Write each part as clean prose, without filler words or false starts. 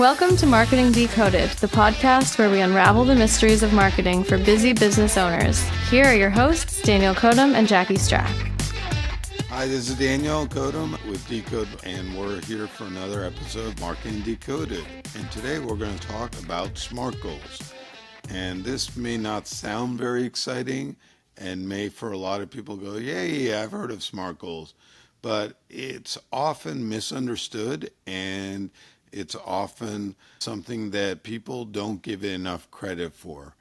Welcome to Marketing Decoded, the podcast where we unravel the mysteries of marketing for busy business owners. Here are your hosts, D-Kode and Jackie Strack. Hi, this is Daniel Kodum with D-Kode, and we're here for another episode of Marketing Decoded. And today we're going to talk about SMART goals. And this may not sound very exciting and may for a lot of people go, yeah, I've heard of SMART goals. But it's often misunderstood, and it's often something that people don't give it enough credit for.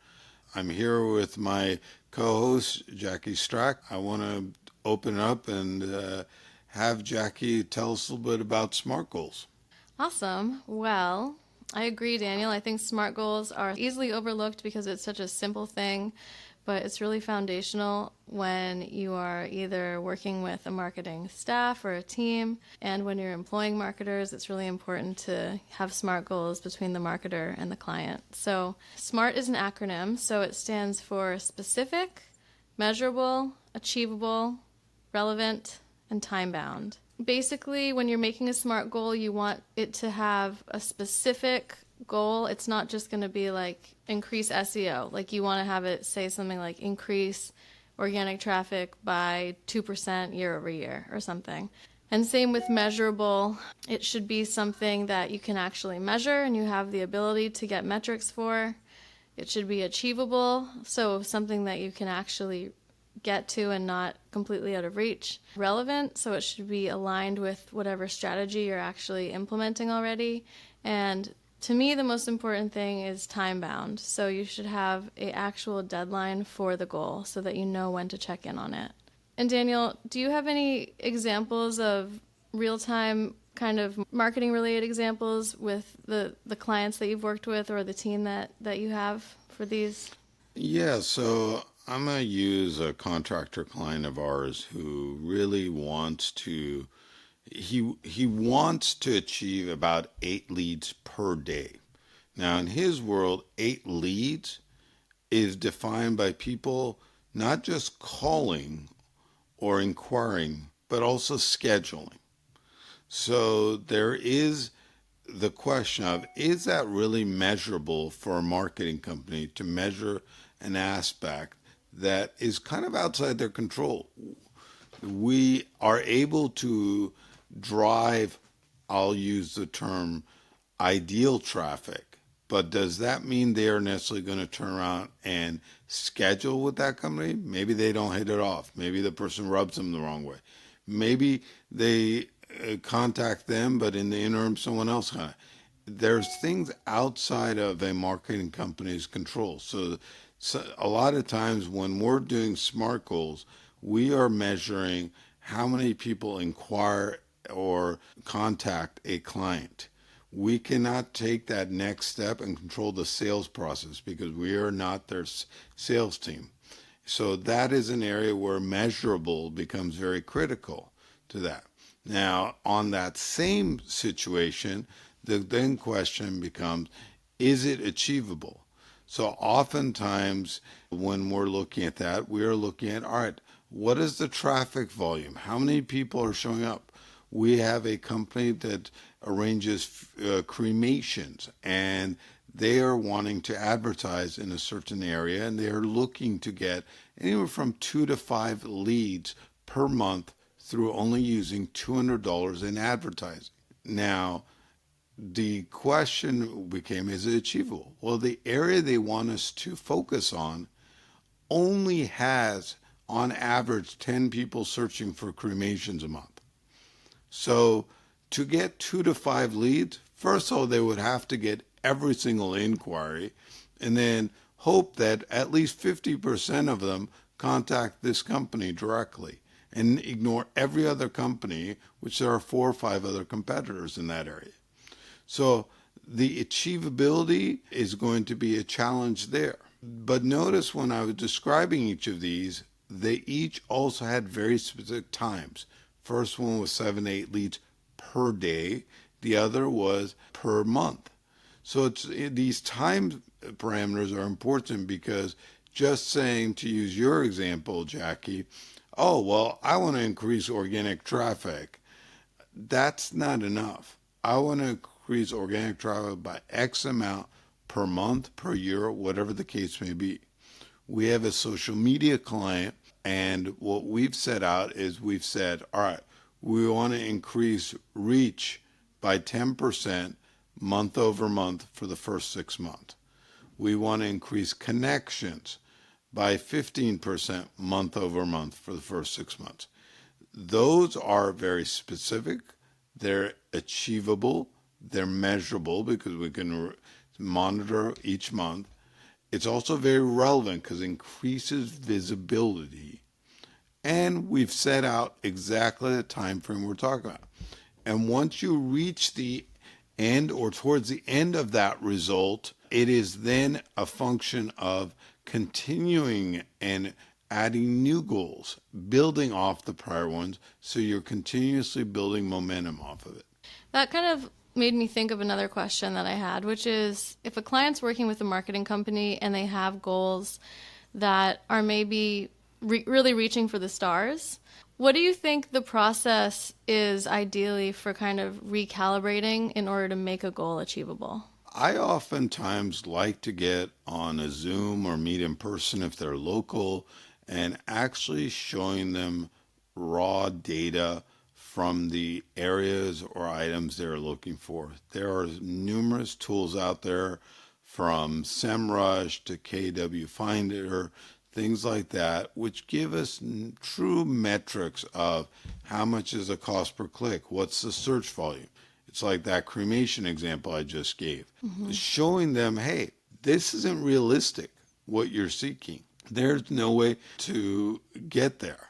I'm here with my co-host, Jackie Strack. I want to open up and have Jackie tell us a little bit about SMART goals. Awesome. Well, I agree, Daniel. I think SMART goals are easily overlooked because it's such a simple thing, but it's really foundational when you are either working with a marketing staff or a team, and when you're employing marketers, it's really important to have SMART goals between the marketer and the client. So SMART is an acronym, so it stands for specific, measurable, achievable, relevant, and time-bound. Basically, when you're making a SMART goal, you want it to have a specific goal. It's not just going to be like increase SEO. Like you want to have it say something like increase organic traffic by 2% year over year or something. And same with measurable. It should be something that you can actually measure and you have the ability to get metrics for. It should be achievable, so something that you can actually get to and not completely out of reach. Relevant, so it should be aligned with whatever strategy you're actually implementing already. And to me, the most important thing is time-bound. So you should have an actual deadline for the goal so that you know when to check in on it. And Daniel, do you have any examples of real-time kind of marketing-related examples with the clients that you've worked with or the team that you have for these? Yeah, so I'm going to use a contractor client of ours who really wants to He wants to achieve about 8 leads per day. Now, in his world, 8 leads is defined by people not just calling or inquiring, but also scheduling. So there is the question of, is that really measurable for a marketing company to measure an aspect that is kind of outside their control? We are able to drive, I'll use the term, ideal traffic, but does that mean they are necessarily going to turn around and schedule with that company? Maybe they don't hit it off. Maybe the person rubs them the wrong way. Maybe they contact them, but in the interim, someone else kind of. There's things outside of a marketing company's control. So a lot of times when we're doing SMART goals, we are measuring how many people inquire or contact a client. We cannot take that next step and control the sales process because we are not their sales team. So that is an area where measurable becomes very critical to that. Now, on that same situation, the then question becomes, is it achievable? So oftentimes when we're looking at that, we are looking at, all right, what is the traffic volume? How many people are showing up? We have a company that arranges cremations, and they are wanting to advertise in a certain area, and they are looking to get anywhere from 2 to 5 leads per month through only using $200 in advertising. Now, the question became, is it achievable? Well, the area they want us to focus on only has, on average, 10 people searching for cremations a month. So to get 2 to 5 leads, first of all, they would have to get every single inquiry and then hope that at least 50% of them contact this company directly and ignore every other company, which there are 4 or 5 other competitors in that area. So the achievability is going to be a challenge there. But notice when I was describing each of these, they each also had very specific times. First one was 7 to 8 leads per day. The other was per month. So these time parameters are important because just saying, to use your example, Jackie, oh, well, I want to increase organic traffic. That's not enough. I want to increase organic traffic by X amount per month, per year, whatever the case may be. We have a social media client, and what we've set out is we've said, all right, we want to increase reach by 10% month over month for the first 6 months. We want to increase connections by 15% month over month for the first 6 months. Those are very specific, they're achievable, they're measurable because we can monitor each month. It's also very relevant because it increases visibility. And we've set out exactly the time frame we're talking about. And once you reach the end or towards the end of that result, it is then a function of continuing and adding new goals, building off the prior ones, so you're continuously building momentum off of it. That kind of made me think of another question that I had, which is if a client's working with a marketing company and they have goals that are maybe really reaching for the stars, what do you think the process is ideally for kind of recalibrating in order to make a goal achievable? I oftentimes like to get on a Zoom or meet in person if they're local and actually showing them raw data from the areas or items they're looking for. There are numerous tools out there from SEMrush to KW Finder, things like that, which give us true metrics of how much is the cost per click, what's the search volume. It's like that cremation example I just gave. Mm-hmm. Showing them, hey, this isn't realistic, what you're seeking. There's no way to get there.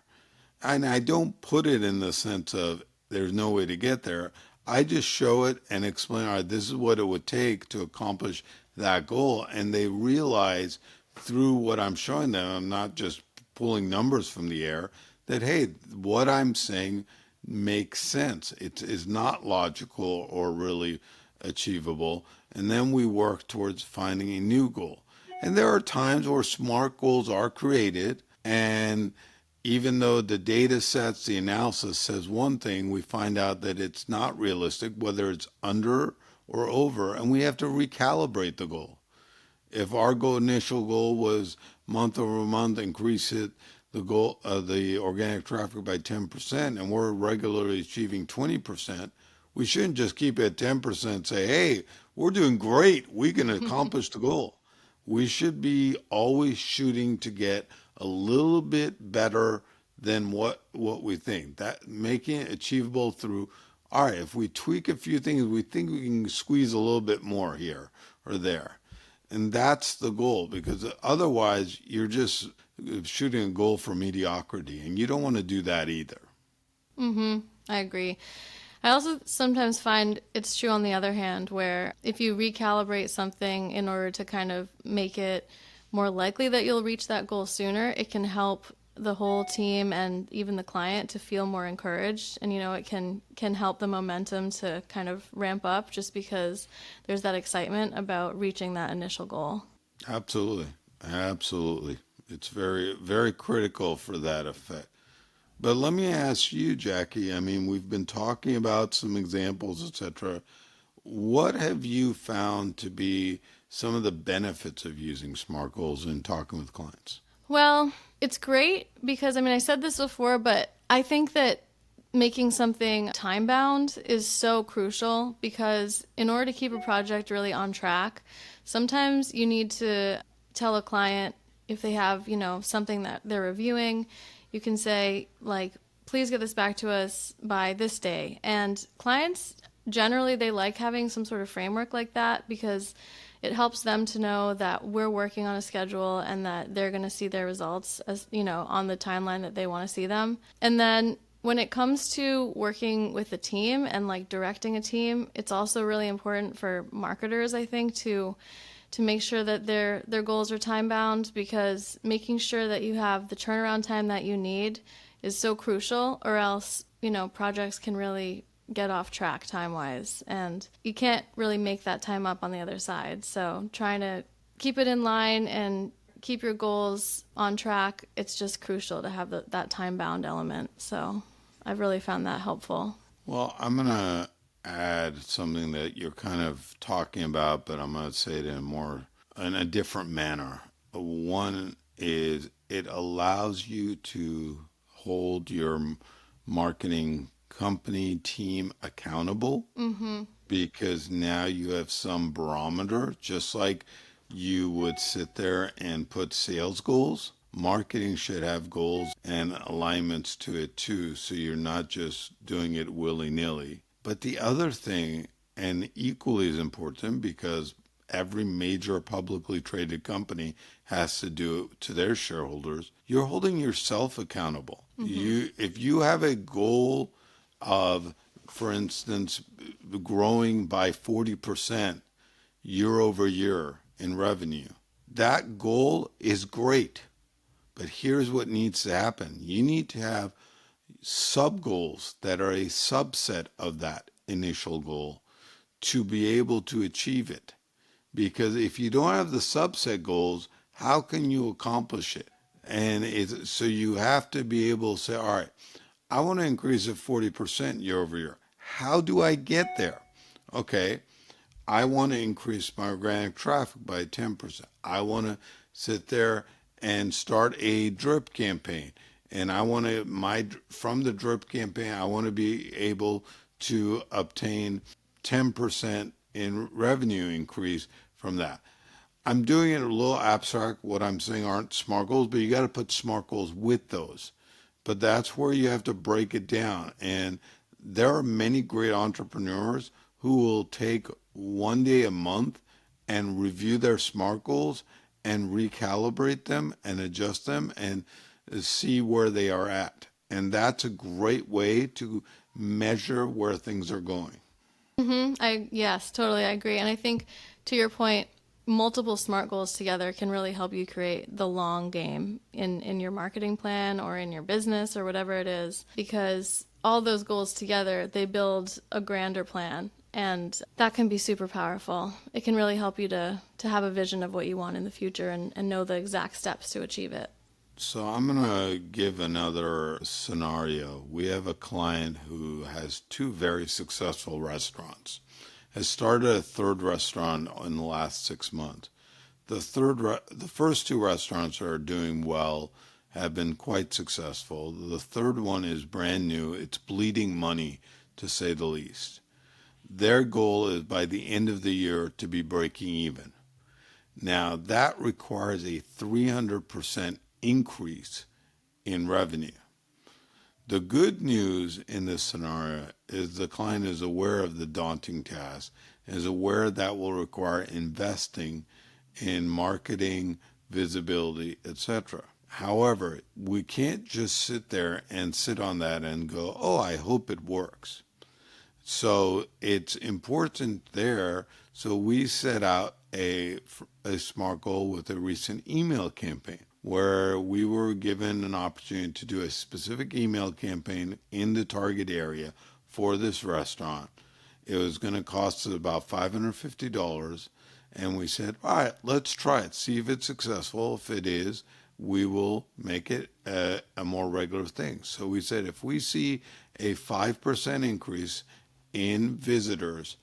And I don't put it in the sense of there's no way to get there. I just show it and explain, all right, this is what it would take to accomplish that goal. And they realize through what I'm showing them, I'm not just pulling numbers from the air, that, hey, what I'm saying makes sense. It is not logical or really achievable. And then we work towards finding a new goal. And there are times where SMART goals are created, and even though the data sets, the analysis says one thing, we find out that it's not realistic, whether it's under or over, and we have to recalibrate the goal. If our initial goal was month over month, increase it, the goal of the organic traffic by 10%, and we're regularly achieving 20%, we shouldn't just keep it at 10% and say, hey, we're doing great, we can accomplish the goal. We should be always shooting to get a little bit better than what we think. That making it achievable through, all right, if we tweak a few things, we think we can squeeze a little bit more here or there. And that's the goal, because otherwise you're just shooting a goal for mediocrity, and you don't want to do that either. Mm-hmm. I agree. I also sometimes find it's true on the other hand, where if you recalibrate something in order to kind of make it more likely that you'll reach that goal sooner, it can help the whole team and even the client to feel more encouraged. And, it can help the momentum to kind of ramp up just because there's that excitement about reaching that initial goal. Absolutely. Absolutely. It's very, very critical for that effect. But let me ask you, Jackie, I mean, we've been talking about some examples, etc. What have you found to be some of the benefits of using SMART goals in talking with clients? Well, it's great because, I said this before, but I think that making something time bound is so crucial because in order to keep a project really on track, sometimes you need to tell a client if they have, something that they're reviewing, you can say, like, please get this back to us by this day. And clients, generally, they like having some sort of framework like that because it helps them to know that we're working on a schedule and that they're going to see their results as, on the timeline that they want to see them. And then when it comes to working with a team and like directing a team, it's also really important for marketers, I think, to make sure that their goals are time bound, because making sure that you have the turnaround time that you need is so crucial, or else, projects can really get off track time wise, and you can't really make that time up on the other side. So trying to keep it in line and keep your goals on track, it's just crucial to have that time bound element. So I've really found that helpful. Well, I'm going to add something that you're kind of talking about, but I'm going to say it in a different manner. One is it allows you to hold your marketing company team accountable Mm-hmm. because now you have some barometer, just like you would sit there and put sales goals. Marketing should have goals and alignments to it too, so you're not just doing it willy nilly. But the other thing, and equally as important, because every major publicly traded company has to do it to their shareholders, you're holding yourself accountable. Mm-hmm. If you have a goal of, for instance, growing by 40% year over year in revenue, that goal is great. But here's what needs to happen. You need to have sub goals that are a subset of that initial goal to be able to achieve it. Because if you don't have the subset goals, how can you accomplish it? And so you have to be able to say, all right, I want to increase it 40% year over year. How do I get there? Okay, I want to increase my organic traffic by 10%. I want to sit there and start a drip campaign. And I want to, from the drip campaign, I want to be able to obtain 10% in revenue increase from that. I'm doing it a little abstract. What I'm saying aren't SMART goals, but you got to put SMART goals with those. But that's where you have to break it down. And there are many great entrepreneurs who will take one day a month and review their SMART goals and recalibrate them and adjust them and see where they are at. And that's a great way to measure where things are going. Mm-hmm. Yes, totally, I agree. And I think to your point, multiple SMART goals together can really help you create the long game in your marketing plan or in your business or whatever it is, because all those goals together, they build a grander plan. And that can be super powerful. It can really help you to have a vision of what you want in the future and know the exact steps to achieve it. So I'm going to give another scenario. We have a client who has two very successful restaurants, has started a third restaurant in the last 6 months. The first two restaurants are doing well, have been quite successful. The third one is brand new. It's bleeding money, to say the least. Their goal is by the end of the year to be breaking even. Now, that requires a 300% increase in revenue. The good news in this scenario is the client is aware of the daunting task, is aware that will require investing in marketing, visibility, etc. However, we can't just sit there and sit on that and go, oh, I hope it works. So it's important there. So we set out a SMART goal with a recent email campaign where we were given an opportunity to do a specific email campaign in the target area for this restaurant. It was going to cost us about $550. And we said, all right, let's try it, see if it's successful. If it is, we will make it a more regular thing. So we said, if we see a 5% increase in visitors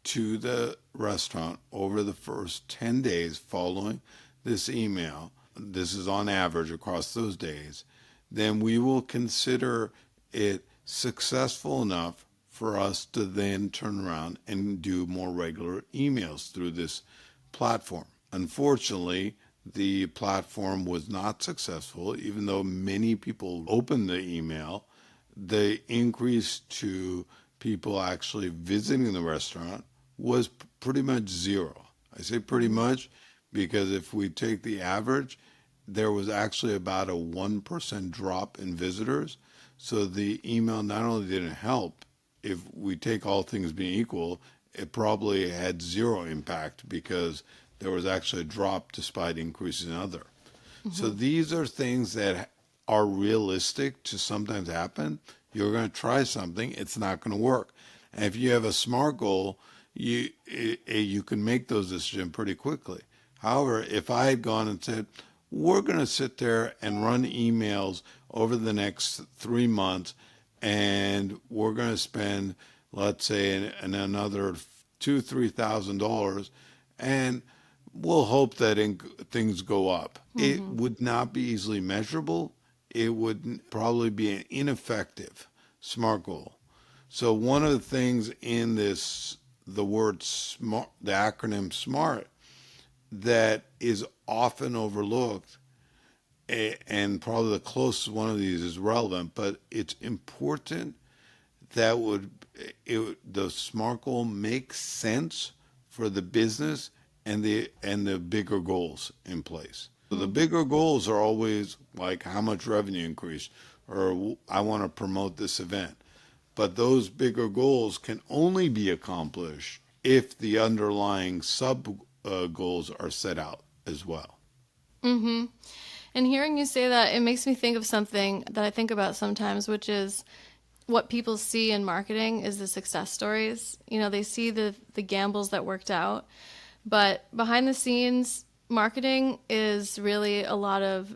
to the restaurant over the first 10 days following this email, this is on average across those days, then we will consider it successful enough for us to then turn around and do more regular emails through this platform. Unfortunately, the platform was not successful, even though many people opened the email. The increase to people actually visiting the restaurant was pretty much zero. I say pretty much because if we take the average, there was actually about a 1% drop in visitors. So the email not only didn't help, if we take all things being equal, it probably had zero impact because there was actually a drop despite increases in other. So Mm-hmm. these are things that are realistic to sometimes happen. You're going to try something, it's not going to work. And if you have a SMART goal, you can make those decisions pretty quickly. However, if I had gone and said, we're going to sit there and run emails over the next 3 months, and we're going to spend, let's say, in another $2,000, $3,000, and we'll hope that things go up. It Mm-hmm. would not be easily measurable. It would probably be an ineffective SMART goal. So one of the things in this, the word SMART, the acronym SMART, that is often overlooked, and probably the closest one of these is relevant, but it's important that the SMART goal makes sense for the business and the bigger goals in place. So the Mm-hmm. bigger goals are always like how much revenue increase, or I want to promote this event. But those bigger goals can only be accomplished if the underlying sub goals are set out as well. Mm-hmm. And hearing you say that, it makes me think of something that I think about sometimes, which is what people see in marketing is the success stories. You know, they see the gambles that worked out, but behind the scenes, marketing is really a lot of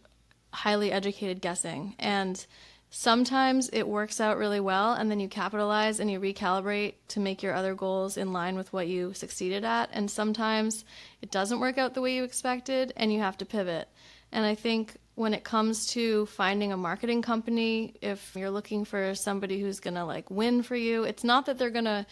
highly educated guessing. And sometimes it works out really well, and then you capitalize and you recalibrate to make your other goals in line with what you succeeded at. And sometimes it doesn't work out the way you expected, and you have to pivot. And I think when it comes to finding a marketing company, if you're looking for somebody who's going to like win for you, it's not that they're going to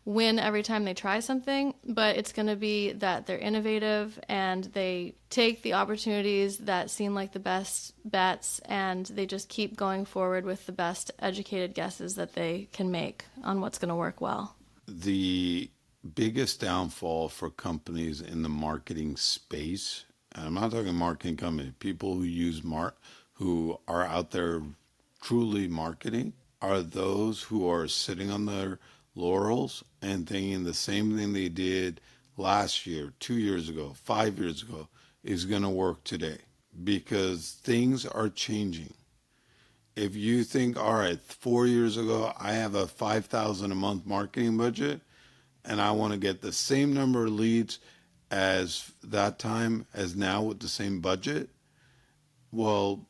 win every time they try something, but it's going to be that they're innovative and they take the opportunities that seem like the best bets, and they just keep going forward with the best educated guesses that they can make on what's going to work well. The biggest downfall for companies in the marketing space, and I'm not talking marketing company, people who who are out there truly marketing, are those who are sitting on their laurels and thinking the same thing they did last year, 2 years ago, 5 years ago is going to work today, because things are changing. If you think, all right, 4 years ago, I have a 5,000 a month marketing budget and I want to get the same number of leads as that time as now with the same budget. Well,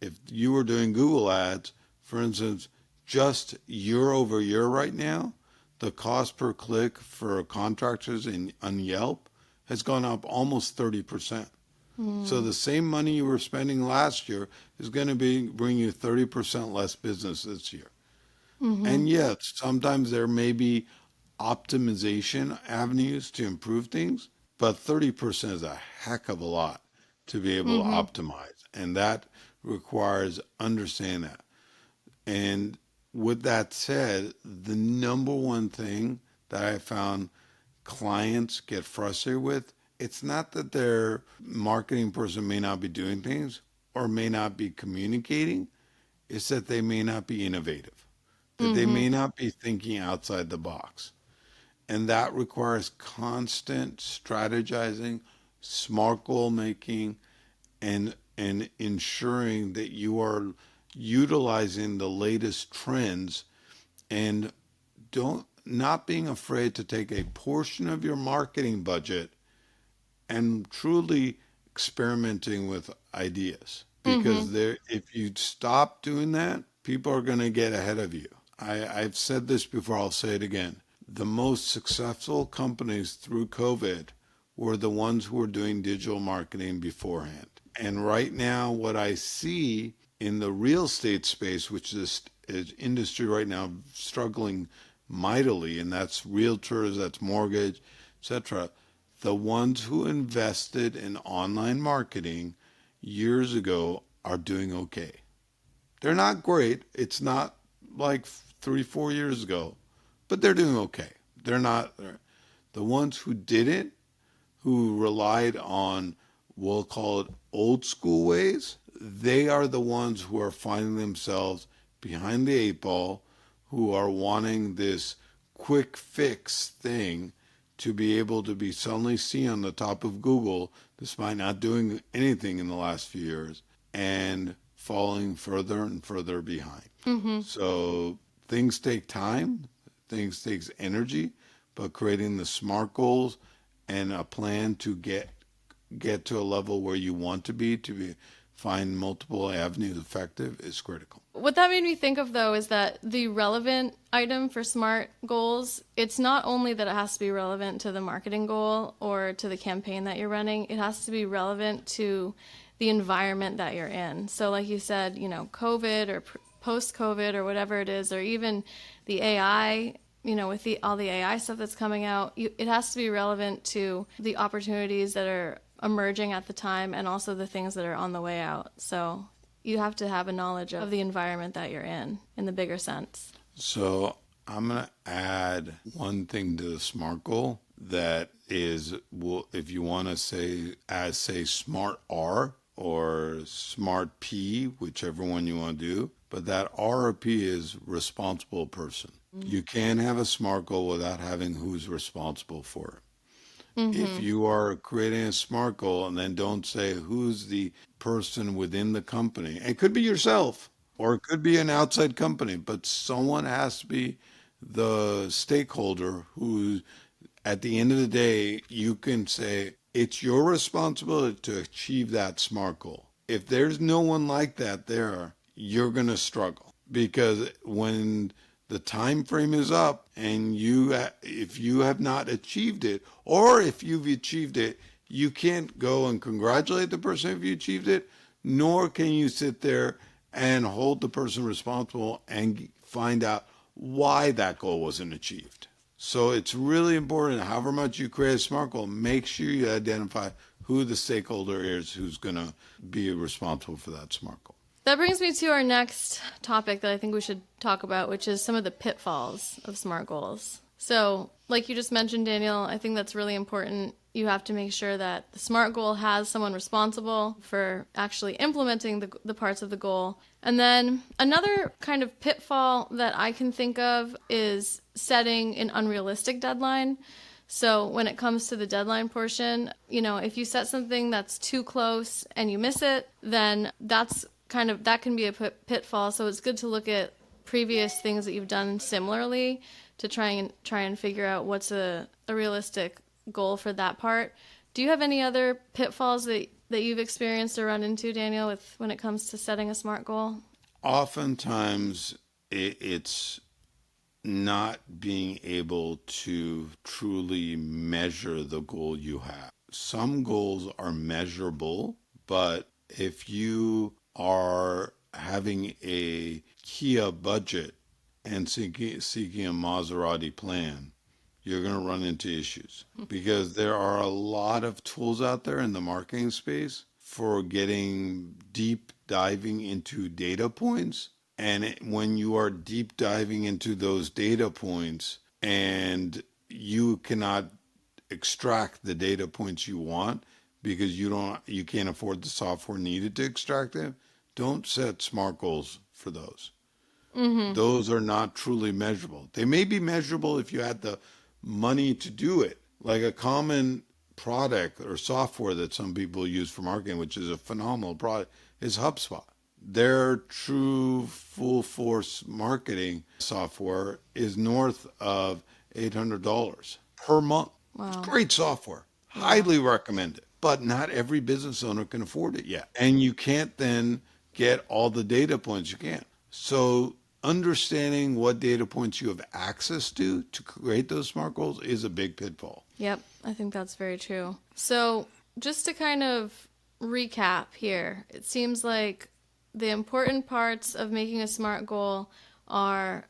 if you were doing Google ads, for instance, just year over year right now, the cost per click for contractors on Yelp has gone up almost 30%. So Mm. the same money you were spending last year is going to bring you 30% less business this year. Mm-hmm. And yes, sometimes there may be optimization avenues to improve things, but 30% is a heck of a lot to be able to Mm-hmm. optimize. And that requires understanding that. And with that said, the number one thing that I found clients get frustrated with, it's not that their marketing person may not be doing things or may not be communicating, it's that they may not be innovative, that they Mm-hmm. may not be thinking outside the box. And that requires constant strategizing, smart goal making, and ensuring that you are utilizing the latest trends, and don't not being afraid to take a portion of your marketing budget and truly experimenting with ideas, Mm-hmm. because there, if you stop doing that, people are going to get ahead of you. I've said this before, I'll say it again. The most successful companies through COVID were the ones who were doing digital marketing beforehand. And right now, what I see in the real estate space, which is industry right now struggling mightily, and that's realtors, that's mortgage, etc. The ones who invested in online marketing years ago are doing okay. They're not great. It's not like 3, 4 years ago, but they're doing okay. They're not the ones who didn't, who relied on, we'll call it old school ways. They are the ones who are finding themselves behind the eight ball, who are wanting this quick fix thing to be able to be suddenly seen on the top of Google, despite not doing anything in the last few years, and falling further and further behind. Mm-hmm. So things take time, things takes energy, but creating the SMART goals and a plan to get to a level where you want to be find multiple avenues effective is critical. What that made me think of, though, is that the relevant item for SMART goals, it's not only that it has to be relevant to the marketing goal or to the campaign that you're running, it has to be relevant to the environment that you're in. So like you said, COVID or post-COVID or whatever it is, or even the AI, with all the AI stuff that's coming out, it has to be relevant to the opportunities that are emerging at the time and also the things that are on the way out. So you have to have a knowledge of the environment that you're in the bigger sense. So I'm going to add one thing to the SMART goal that is, well, if you want to say SMART R or SMART P, whichever one you want to do, but that R or P is responsible person. You can't have a SMART goal without having who's responsible for it. If you are creating a SMART goal and then don't say who's the person within the company, it could be yourself or it could be an outside company, but someone has to be the stakeholder who, at the end of the day, you can say it's your responsibility to achieve that SMART goal. If there's no one like that there, you're going to struggle because when the time frame is up and if you have not achieved it, or if you've achieved it, you can't go and congratulate the person if you achieved it, nor can you sit there and hold the person responsible and find out why that goal wasn't achieved. So it's really important, however much you create a SMART goal, make sure you identify who the stakeholder is who's going to be responsible for that SMART goal. That brings me to our next topic that I think we should talk about, which is some of the pitfalls of SMART goals. So, like you just mentioned, Daniel, I think that's really important. You have to make sure that the SMART goal has someone responsible for actually implementing the parts of the goal. And then another kind of pitfall that I can think of is setting an unrealistic deadline. So when it comes to the deadline portion, if you set something that's too close and you miss it, then that can be a pitfall. So it's good to look at previous things that you've done similarly to try and figure out what's a realistic goal for that part. Do you have any other pitfalls that you've experienced or run into, Daniel, when it comes to setting a SMART goal? Oftentimes, it's not being able to truly measure the goal you have. Some goals are measurable, but if you are having a Kia budget and seeking a Maserati plan, you're going to run into issues because there are a lot of tools out there in the marketing space for getting deep diving into data points. And when you are deep diving into those data points and you cannot extract the data points you want because you can't afford the software needed to extract them, don't set SMART goals for those. Those are not truly measurable. They may be measurable if you had the money to do it. Like a common product or software that some people use for marketing, which is a phenomenal product, is HubSpot. Their true full force marketing software is north of $800 per month. It's Wow. great software. Highly recommend it. But not every business owner can afford it yet. And you can't then get all the data points you can. So understanding what data points you have access to create those SMART goals is a big pitfall. Yep, I think that's very true. So just to kind of recap here, it seems like the important parts of making a SMART goal are,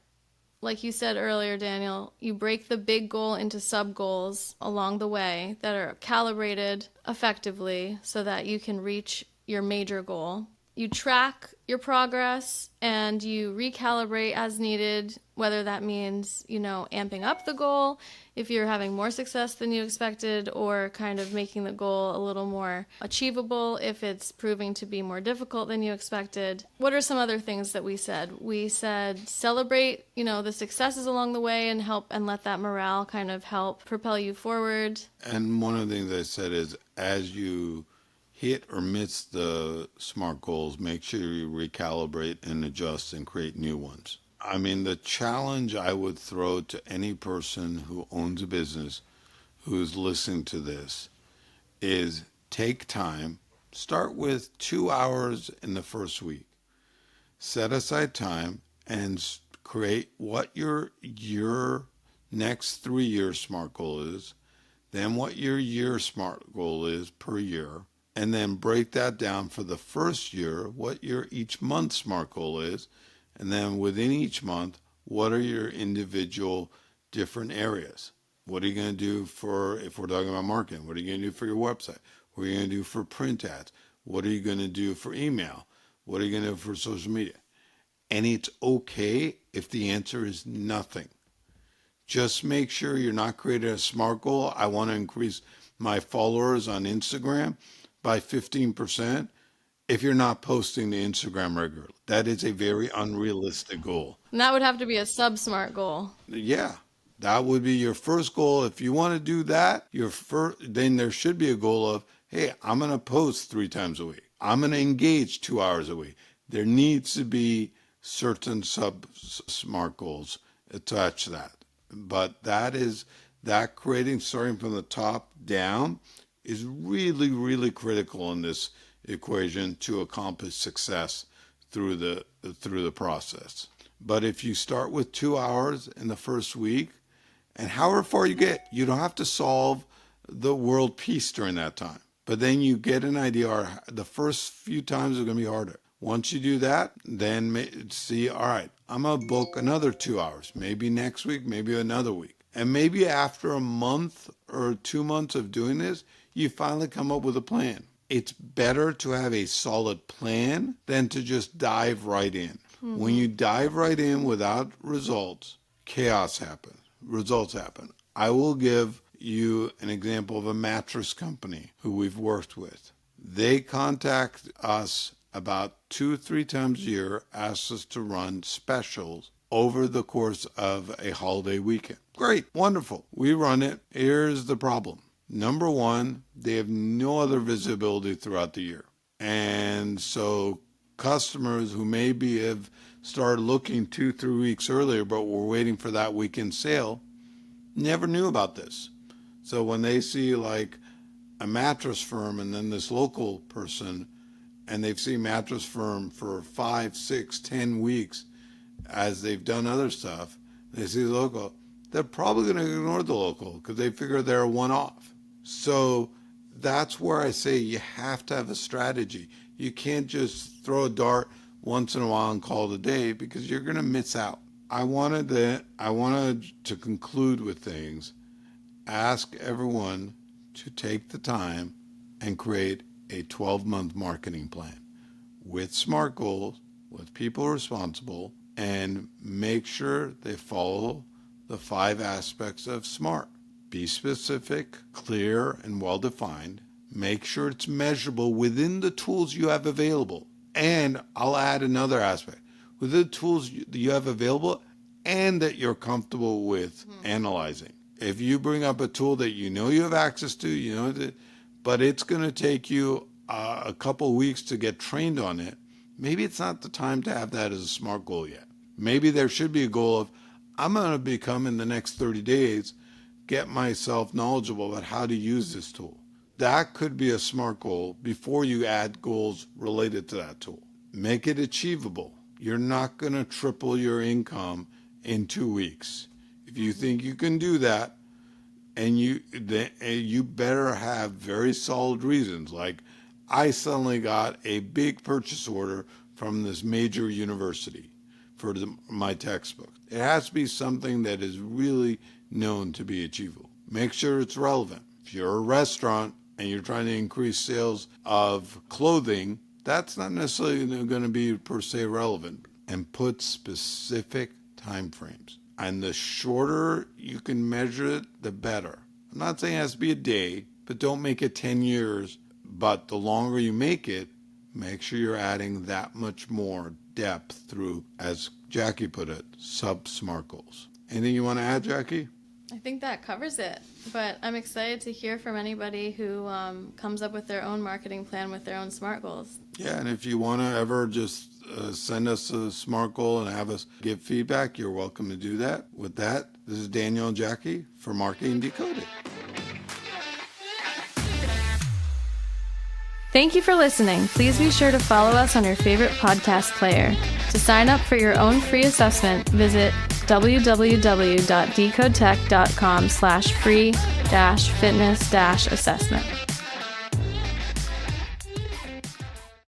like you said earlier, Daniel, you break the big goal into sub goals along the way that are calibrated effectively so that you can reach your major goal. You track your progress and you recalibrate as needed, whether that means, amping up the goal if you're having more success than you expected, or kind of making the goal a little more achievable if it's proving to be more difficult than you expected. What are some other things that we said? We said celebrate, the successes along the way and let that morale kind of help propel you forward. And one of the things I said is as you hit or miss the SMART goals, make sure you recalibrate and adjust and create new ones. I mean, the challenge I would throw to any person who owns a business who's listening to this is take time Start with 2 hours in the first week. Set aside time and create what your next 3 year SMART goal is, then what your year SMART goal is per year, and then break that down for the first year, what your each month SMART goal is, and then within each month, what are your individual different areas? What are you going to do for, if we're talking about marketing, what are you going to do for your website? What are you going to do for print ads? What are you going to do for email? What are you going to do for social media? And it's okay if the answer is nothing. Just make sure you're not creating a SMART goal. I want to increase my followers on Instagram by 15% if you're not posting to Instagram regularly. That is a very unrealistic goal. And that would have to be a sub-SMART goal. Yeah, that would be your first goal. If you want to do that, then there should be a goal of, hey, I'm going to post 3 times a week. I'm going to engage 2 hours a week. There needs to be certain sub-SMART goals attached to that. But that creating, starting from the top down, is really, really critical in this equation to accomplish success through the process. But if you start with 2 hours in the first week, and however far you get, you don't have to solve the world peace during that time. But then you get an idea, or the first few times are going to be harder. Once you do that, then see, all right, I'm going to book another 2 hours, maybe next week, maybe another week. And maybe after a month or 2 months of doing this, you finally come up with a plan. It's better to have a solid plan than to just dive right in. Mm-hmm. When you dive right in without results, chaos happens. Results happen. I will give you an example of a mattress company who we've worked with. They contact us about 2-3 times a year, ask us to run specials over the course of a holiday weekend. Great, wonderful. We run it. Here's the problem. Number one, they have no other visibility throughout the year. And so customers who maybe have started looking 2-3 weeks earlier, but were waiting for that weekend sale, never knew about this. So when they see like a mattress firm and then this local person, and they've seen mattress firm for 5, 6, 10 weeks as they've done other stuff, they see the local, they're probably going to ignore the local because they figure they're a one-off. So that's where I say you have to have a strategy. You can't just throw a dart once in a while and call it a day because you're going to miss out. I wanted to conclude with things. Ask everyone to take the time and create a 12-month marketing plan with SMART goals, with people responsible, and make sure they follow the 5 aspects of SMART. Be specific, clear, and well-defined. Make sure it's measurable within the tools you have available. And I'll add another aspect. With the tools that you have available and that you're comfortable with analyzing. If you bring up a tool that you know you have access to, but it's going to take you a couple weeks to get trained on it, maybe it's not the time to have that as a SMART goal yet. Maybe there should be a goal of, I'm going to become in the next 30 days, get myself knowledgeable about how to use this tool. That could be a SMART goal before you add goals related to that tool. Make it achievable. You're not going to triple your income in 2 weeks. If you think you can do that, and you better have very solid reasons. Like, I suddenly got a big purchase order from this major university for my textbook. It has to be something that is really known to be achievable. Make sure it's relevant. If you're a restaurant and you're trying to increase sales of clothing, that's not necessarily going to be per se relevant. And put specific time frames. And the shorter you can measure it, the better. I'm not saying it has to be a day, but don't make it 10 years. But the longer you make it, make sure you're adding that much more depth through, as Jackie put it, sub-SMART goals. Anything you want to add, Jackie? I think that covers it, but I'm excited to hear from anybody who comes up with their own marketing plan with their own SMART goals. Yeah, and if you want to ever just send us a SMART goal and have us give feedback, you're welcome to do that. With that, this is Daniel and Jackie for Marketing Decoded. Thank you for listening. Please be sure to follow us on your favorite podcast player. To sign up for your own free assessment, visit www.dcodetech.com/free-fitness-assessment.